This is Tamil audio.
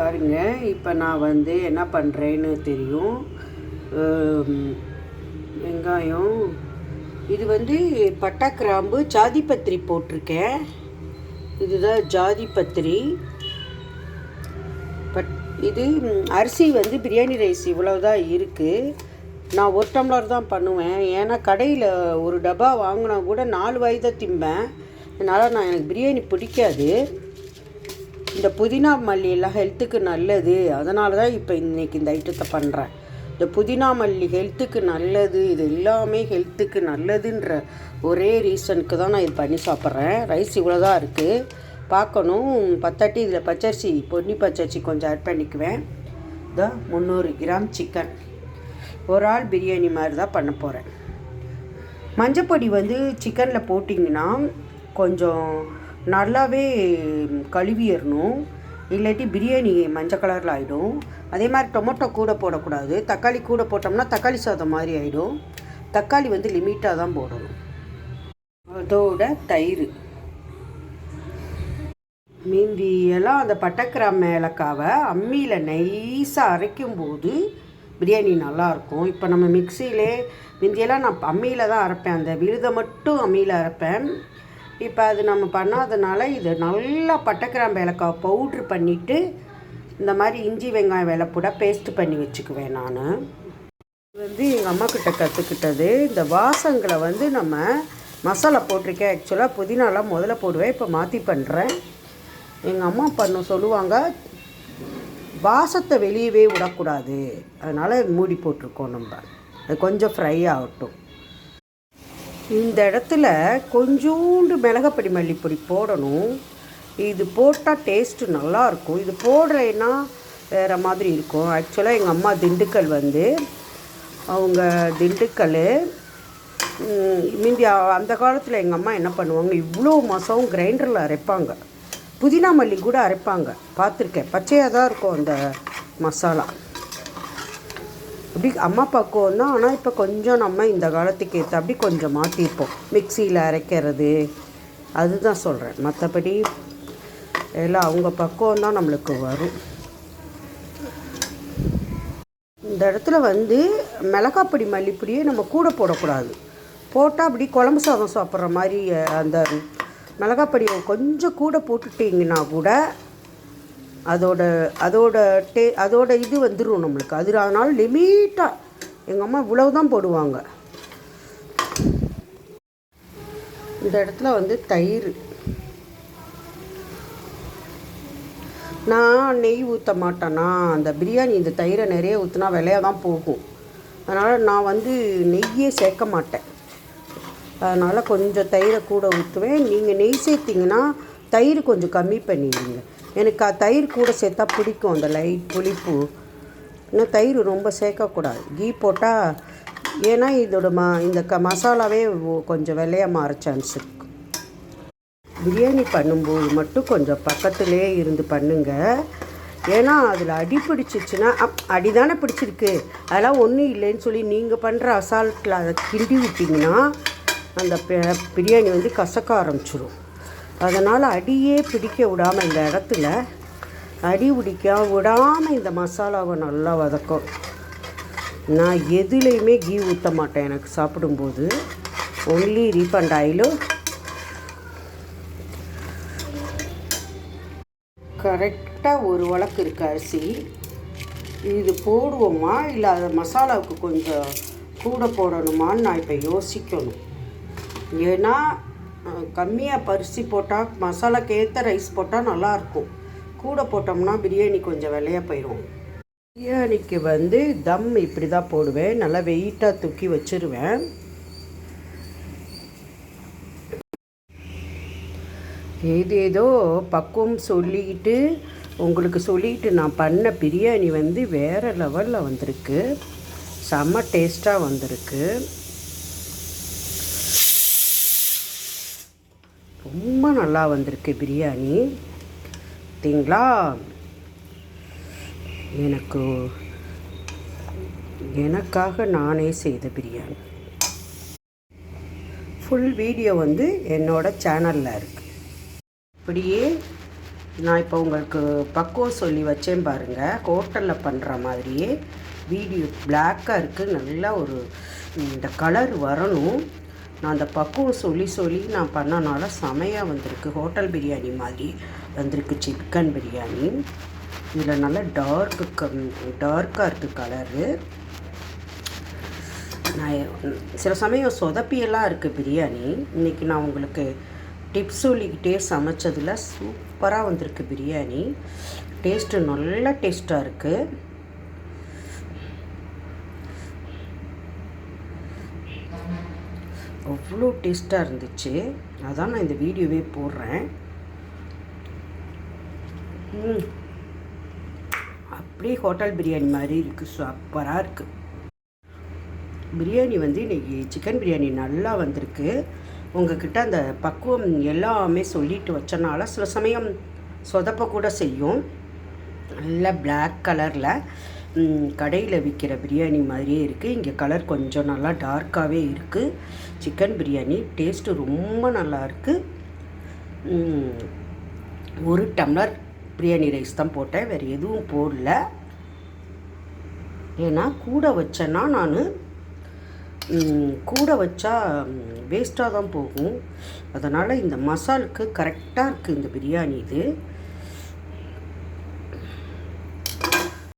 பாருங்க, இப்போ நான் வந்து என்ன பண்ணுறேன்னு தெரியும். வெங்காயம், இது வந்து பட்டை, கிராம்பு, ஜாதிபத்திரி போட்டிருக்கேன். இதுதான் ஜாதிபத்திரி. இது அரிசி வந்து பிரியாணி ரைஸ் இவ்வளவுதான் இருக்குது. நான் ஒரு டம்ளர் தான் பண்ணுவேன். ஏன்னா கடையில் ஒரு டப்பா வாங்கினா கூட 4 வாய் தான் திம்பேன். அதனால் எனக்கு பிரியாணி பிடிக்காது. இந்த புதினா மல்லி எல்லாம் ஹெல்த்துக்கு நல்லது. அதனால தான் இப்போ இன்றைக்கி இந்த ஐட்டத்தை பண்ணுறேன். இந்த புதினா மல்லி ஹெல்த்துக்கு நல்லது, இது எல்லாமே ஹெல்த்துக்கு நல்லதுன்ற ஒரே ரீசனுக்கு தான் நான் இது பண்ணி சாப்பிட்றேன். ரைஸ் இவ்வளோ தான் இருக்குது. பார்க்கணும் பத்தாட்டி இதில் பச்சரிசி, பொன்னி பச்சரிசி கொஞ்சம் ஆட் பண்ணிக்குவேன். இதோ 300 கிராம் சிக்கன். ஒரு ஆள் பிரியாணி மாதிரி தான் பண்ண போகிறேன். மஞ்சப்பொடி வந்து சிக்கனில் போட்டிங்கன்னா கொஞ்சம் நல்லாவே கழுவிடணும், இல்லாட்டி பிரியாணி மஞ்சள் கலரில் ஆகிடும். அதே மாதிரி டொமேட்டோ கூட போடக்கூடாது. தக்காளி கூட போட்டோம்னா தக்காளி சாதம் மாதிரி ஆகிடும். தக்காளி வந்து லிமிட்டாக தான் போடணும். அதோட தயிர், மீந்தியெல்லாம் அந்த பட்டைக்கிராம் ஏலக்காவை அம்மியில் நைஸாக அரைக்கும்போது பிரியாணி நல்லாயிருக்கும். இப்போ நம்ம மிக்சியிலே மீந்தியெல்லாம் நான் அம்மியில் தான் அரைப்பேன். அந்த விழுதை மட்டும் அம்மியில் அரைப்பேன். இப்போ அது நம்ம பண்ணாதனால இது நல்லா பட்டைக்கிராம்பு ஏலக்காவை பவுட்ரு பண்ணிவிட்டு இந்த மாதிரி இஞ்சி வெங்காயம் வெள்ளைப்பூட பேஸ்ட்டு பண்ணி வச்சுக்குவேன். நான் இது வந்து எங்கள் அம்மாக்கிட்ட கற்றுக்கிட்டது. இந்த வாசங்களை வந்து நம்ம மசாலா போட்டிருக்கேன். ஆக்சுவலாக புதினாலாம் முதல்ல போடுவேன், இப்போ மாற்றி பண்ணுறேன். எங்கள் அம்மா சொல்லுவாங்க, வாசத்தை வெளியவே விடக்கூடாது, அதனால் மூடி போட்டிருக்கோம். நம்ம அது கொஞ்சம் ஃப்ரை ஆகட்டும். இந்த இடத்துல கொஞ்சோண்டு மிளகாப்பொடி மல்லிப்பொடி போடணும். இது போட்டால் டேஸ்ட்டு நல்லாயிருக்கும். இது போடுறேன்னா வேறு மாதிரி இருக்கும். ஆக்சுவலாக எங்கள் அம்மா திண்டுக்கல், வந்து அவங்க திண்டுக்கல். மீதி அந்த காலத்தில் எங்கள் அம்மா என்ன பண்ணுவாங்க, இவ்வளோ மாதம் கிரைண்டரில் அரைப்பாங்க. புதினா மல்லி கூட அரைப்பாங்க, பார்த்துருக்கேன். பச்சையாக தான் இருக்கும் அந்த மசாலா. அப்படி அம்மா பக்குவம் தான். ஆனால் இப்போ கொஞ்சம் நம்ம இந்த காலத்துக்கு ஏற்ற அப்படி கொஞ்சம் மாற்றிருப்போம். மிக்சியில் அரைக்கிறது அதுதான் சொல்கிறேன். மற்றபடி எல்லாம் அவங்க பக்குவம் தான் நம்மளுக்கு வரும். இந்த இடத்துல வந்து மிளகாப்பொடி மல்லிப்பொடியே நம்ம கூட போடக்கூடாது. போட்டால் அப்படி குழம்பு சாதம் சாப்பிட்ற மாதிரி அந்த மிளகாப்பொடியை கொஞ்சம் கூட போட்டுட்டிங்கன்னா கூட அதோட இது வந்துடும் நம்மளுக்கு. அதனால லிமிட்டாக எங்கள் அம்மா இவ்வளவு தான் போடுவாங்க. இந்த இடத்துல வந்து தயிர், நான் நெய் ஊற்ற மாட்டேன்னா அந்த பிரியாணி இந்த தயிரை நிறைய ஊற்றினா விலையாக தான் போகும். அதனால் நான் வந்து நெய்யே சேர்க்க மாட்டேன். அதனால் கொஞ்சம் தயிரை கூட ஊற்றுவேன். நீங்கள் நெய் சேர்த்திங்கன்னா தயிர் கொஞ்சம் கம்மி பண்ணிடுங்க. எனக்கு தயிர் கூட சேர்த்தா பிடிக்கும், அந்த லைட் புளிப்பு. இன்னும் தயிர் ரொம்ப சேர்க்கக்கூடாது. கீ போட்டால், ஏன்னா இதோட இந்த மசாலாவே கொஞ்சம் வெள்ளையாக மாற சான்ஸ் இருக்குது. பிரியாணி பண்ணும்போது மட்டும் கொஞ்சம் பக்கத்துலேயே இருந்து பண்ணுங்கள். ஏன்னா அதில் அடி பிடிச்சிச்சுன்னா, அடி தானே பிடிச்சிருக்கு, அதெல்லாம் ஒன்றும் இல்லைன்னு சொல்லி நீங்கள் பண்ணுற அசால்ட்டில் அதை கிண்டி விட்டிங்கன்னா அந்த பிரியாணி வந்து கசக்க ஆரம்பிச்சிடும். அதனால் அடியே பிடிக்க விடாமல் இந்த இடத்துல அடி பிடிக்க விடாமல் இந்த மசாலாவை நல்லா வதக்கும். நான் எதுலேயுமே கீ ஊற்ற மாட்டேன் எனக்கு சாப்பிடும்போது. ஒன்லி ரீஃபண்ட் ஆயிலும். கரெக்டாக ஒரு வழக்கு இருக்குது அரிசி. இது போடுவோமா இல்லை அதை மசாலாவுக்கு கொஞ்சம் கூட போடணுமான்னு நான் இப்போ யோசிக்கணும். ஏன்னா கம்மியாக பரிசி போட்டால் மசாலாக்கு ஏற்ற ரைஸ் போட்டால் நல்லாயிருக்கும். கூட போட்டோம்னா பிரியாணி கொஞ்சம் வெள்ளையாக போயிடும். பிரியாணிக்கு வந்து தம் இப்படி தான் போடுவேன். நல்லா வெயிட்டாக தூக்கி வச்சுருவேன். ஏதேதோ பக்குவம் சொல்லிக்கிட்டு உங்களுக்கு சொல்லிக்கிட்டு நான் பண்ண பிரியாணி வந்து வேறு லெவலில் வந்திருக்கு. செம்ம டேஸ்ட்டாக வந்திருக்கு. ரொம்ப நல்லா வந்திருக்கு பிரியாணி. பார்த்தீங்களா, எனக்காக நானே செய்த பிரியாணி. ஃபுல் வீடியோ வந்து என்னோடய சேனலில் இருக்குது. அப்படியே நான் இப்போ உங்களுக்கு பக்குவம் சொல்லி வச்சேன் பாருங்கள், ஹோட்டலில் பண்ணுற மாதிரியே வீடியோ பிளாக்காக இருக்குது. நல்லா ஒரு இந்த கலர் வரணும். நான் அந்த பக்குவம் சொல்லி நான் பண்ணனால செமையாக வந்திருக்கு. ஹோட்டல் பிரியாணி மாதிரி வந்திருக்கு சிக்கன் பிரியாணி. இதில் நல்லா டார்க்காக இருக்குது கலரு. நான் சில சமயம் சொதப்பியெல்லாம் இருக்குது பிரியாணி. இன்றைக்கி நான் உங்களுக்கு டிப்ஸ் சொல்லிக்கிட்டே சமைச்சதில் சூப்பராக வந்திருக்கு பிரியாணி. டேஸ்ட்டு நல்ல டேஸ்ட்டாக இருக்குது. அவ்வளோ டேஸ்ட்டாக இருந்துச்சு. அதான் நான் இந்த வீடியோவே போடுறேன். அப்படியே ஹோட்டல் பிரியாணி மாதிரி இருக்குது. சூப்பராக இருக்குது பிரியாணி. இன்றைக்கி சிக்கன் பிரியாணி நல்லா வந்திருக்கு. உங்கள்கிட்ட அந்த பக்குவம் எல்லாமே சொல்லிட்டு வச்சனால சில சமயம் சொதப்ப கூட செய்யும். நல்லா பிளாக் கலரில் கடையில் விற்கிற பிரியாணி மாதிரியே இருக்குது. இங்கே கலர் கொஞ்சம் நல்லா டார்க்காகவே இருக்குது. சிக்கன் பிரியாணி டேஸ்ட்டு ரொம்ப நல்லா இருக்குது. 1 டம்ளர் பிரியாணி ரைஸ் தான் போட்டேன், வேறு எதுவும் போடல. ஏன்னா கூட வச்சேன்னா நான் கூட வச்சா வேஸ்ட்டாக தான் போகும். அதனால் இந்த மசாலுக்கு கரெக்டாக இருக்குது இந்த பிரியாணி. இது